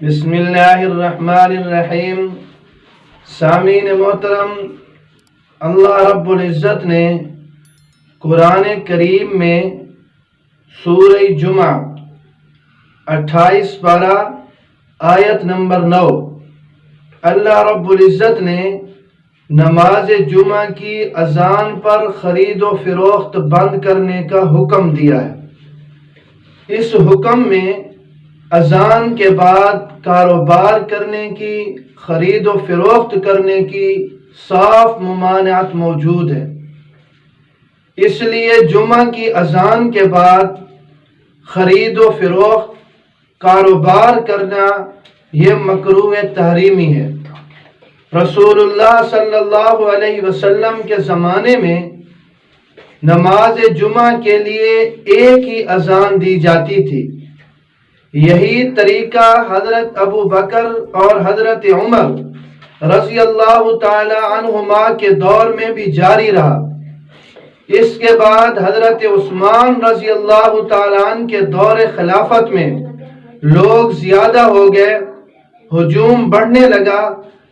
بسم اللہ الرحمن الرحیم۔ سامعین محترم، اللہ رب العزت نے قرآن کریم میں سورہ جمعہ 28 پارہ آیت نمبر 9، اللہ رب العزت نے نماز جمعہ کی اذان پر خرید و فروخت بند کرنے کا حکم دیا ہے۔ اس حکم میں اذان کے بعد کاروبار کرنے کی، خرید و فروخت کرنے کی صاف ممانعت موجود ہے۔ اس لیے جمعہ کی اذان کے بعد خرید و فروخت، کاروبار کرنا یہ مکروہ تحریمی ہے۔ رسول اللہ صلی اللہ علیہ وسلم کے زمانے میں نماز جمعہ کے لیے ایک ہی اذان دی جاتی تھی۔ یہی طریقہ حضرت ابو بکر اور حضرت عمر رضی اللہ تعالی عنہما کے دور میں بھی جاری رہا۔ اس کے بعد حضرت عثمان رضی اللہ تعالی عنہ کے دور خلافت میں لوگ زیادہ ہو گئے، ہجوم بڑھنے لگا،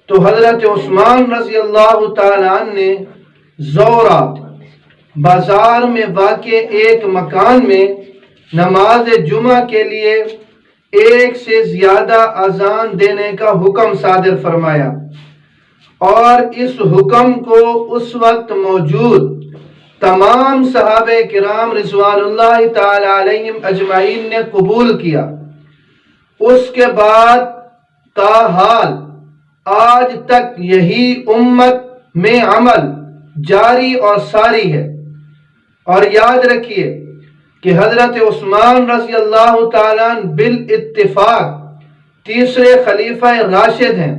تو حضرت عثمان رضی اللہ تعالی عنہ نے زورا بازار میں واقع ایک مکان میں نماز جمعہ کے لیے ایک سے زیادہ اذان دینے کا حکم صادر فرمایا، اور اس حکم کو اس وقت موجود تمام صحابہ کرام رضوان اللہ تعالی علیہم اجمعین نے قبول کیا۔ اس کے بعد تاحال آج تک یہی امت میں عمل جاری اور ساری ہے۔ اور یاد رکھیے کہ حضرت عثمان رضی اللہ تعالیٰ عنہ بالاتفاق تیسرے خلیفہ راشد ہیں،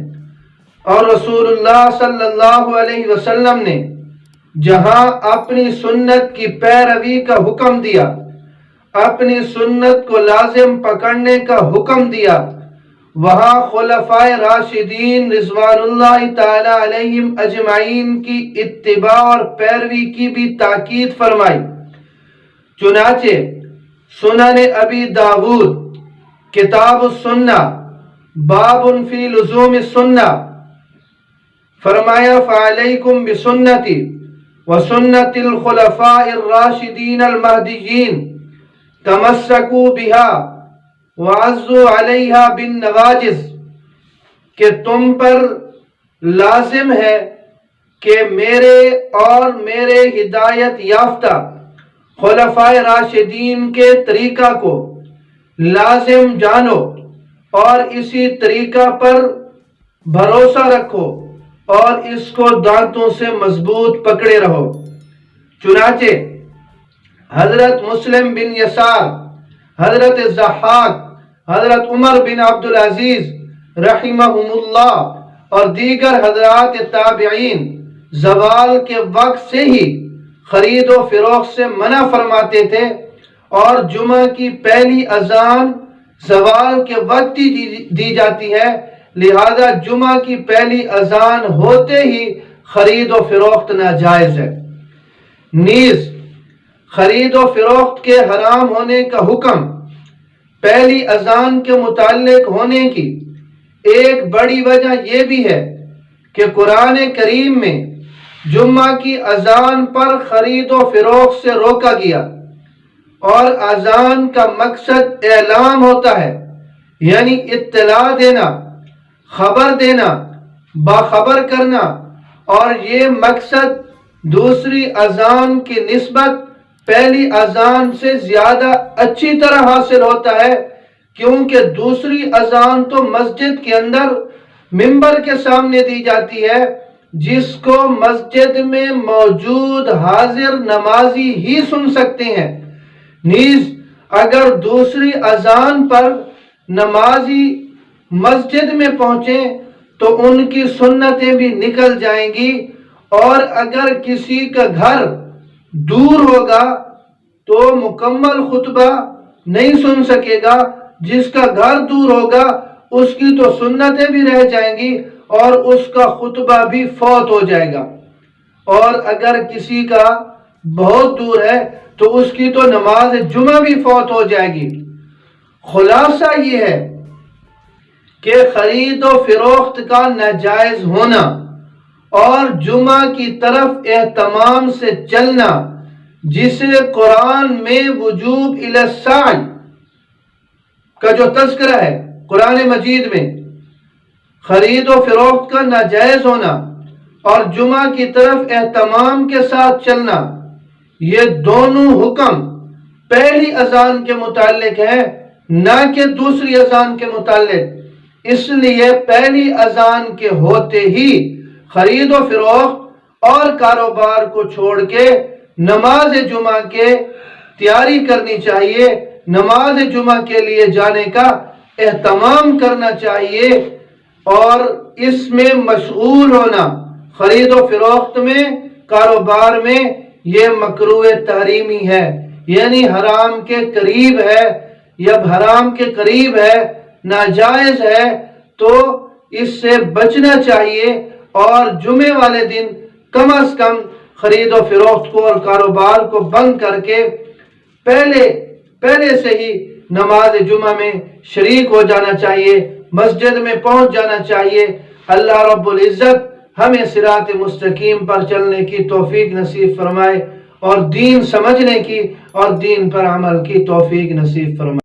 اور رسول اللہ صلی اللہ علیہ وسلم نے جہاں اپنی سنت کی پیروی کا حکم دیا، اپنی سنت کو لازم پکڑنے کا حکم دیا، وہاں خلفائے راشدین رضوان اللہ تعالی علیہم اجمعین کی اتباع اور پیروی کی بھی تاکید فرمائی۔ چنانچہ سنن ابی داود کتاب السنہ باب فی لزوم السنہ فرمایا فعلیکم بسنتی وسنت الخلفاء الراشدین المہدیین تمسکوا بہا وعضوا علیہا بالنواجذ، کہ تم پر لازم ہے کہ میرے اور میرے ہدایت یافتہ خلفائے راشدین کے طریقہ کو لازم جانو اور اسی طریقہ پر بھروسہ رکھو اور اس کو دانتوں سے مضبوط پکڑے رہو۔ چنانچہ حضرت مسلم بن یسار، حضرت ضحاک، حضرت عمر بن عبدالعزیز رحمہم اللہ اور دیگر حضرات تابعین زوال کے وقت سے ہی خرید و فروخت سے منع فرماتے تھے، اور جمعہ کی پہلی اذان زوال کے وقت ہی دی جاتی ہے، لہذا جمعہ کی پہلی اذان ہوتے ہی خرید و فروخت ناجائز ہے۔ نیز خرید و فروخت کے حرام ہونے کا حکم پہلی اذان کے متعلق ہونے کی ایک بڑی وجہ یہ بھی ہے کہ قرآن کریم میں جمعہ کی اذان پر خرید و فروخت سے روکا گیا، اور اذان کا مقصد اعلام ہوتا ہے، یعنی اطلاع دینا، خبر دینا، باخبر کرنا، اور یہ مقصد دوسری اذان کی نسبت پہلی اذان سے زیادہ اچھی طرح حاصل ہوتا ہے، کیونکہ دوسری اذان تو مسجد کے اندر منبر کے سامنے دی جاتی ہے، جس کو مسجد میں موجود حاضر نمازی ہی سن سکتے ہیں۔ نیز اگر دوسری اذان پر نمازی مسجد میں پہنچیں تو ان کی سنتیں بھی نکل جائیں گی، اور اگر کسی کا گھر دور ہوگا تو مکمل خطبہ نہیں سن سکے گا، جس کا گھر دور ہوگا اس کی تو سنتیں بھی رہ جائیں گی اور اس کا خطبہ بھی فوت ہو جائے گا، اور اگر کسی کا بہت دور ہے تو اس کی تو نماز جمعہ بھی فوت ہو جائے گی۔ خلاصہ یہ ہے کہ خرید و فروخت کا ناجائز ہونا اور جمعہ کی طرف اہتمام سے چلنا، جسے قرآن میں وجوب الی السعی کا جو تذکرہ ہے قرآن مجید میں، خرید و فروخت کا ناجائز ہونا اور جمعہ کی طرف اہتمام کے ساتھ چلنا، یہ دونوں حکم پہلی اذان کے متعلق ہے، نہ کہ دوسری اذان کے متعلق۔ اس لیے پہلی اذان کے ہوتے ہی خرید و فروخت اور کاروبار کو چھوڑ کے نماز جمعہ کے تیاری کرنی چاہیے، نماز جمعہ کے لیے جانے کا اہتمام کرنا چاہیے، اور اس میں مشغول ہونا، خرید و فروخت میں، کاروبار میں، یہ مکروہ تحریمی ہے، یعنی حرام کے قریب ہے۔ جب حرام کے قریب ہے، ناجائز ہے، تو اس سے بچنا چاہیے، اور جمعے والے دن کم از کم خرید و فروخت کو اور کاروبار کو بند کر کے پہلے سے ہی نماز جمعہ میں شریک ہو جانا چاہیے، مسجد میں پہنچ جانا چاہیے۔ اللہ رب العزت ہمیں صراط مستقیم پر چلنے کی توفیق نصیب فرمائے، اور دین سمجھنے کی اور دین پر عمل کی توفیق نصیب فرمائے۔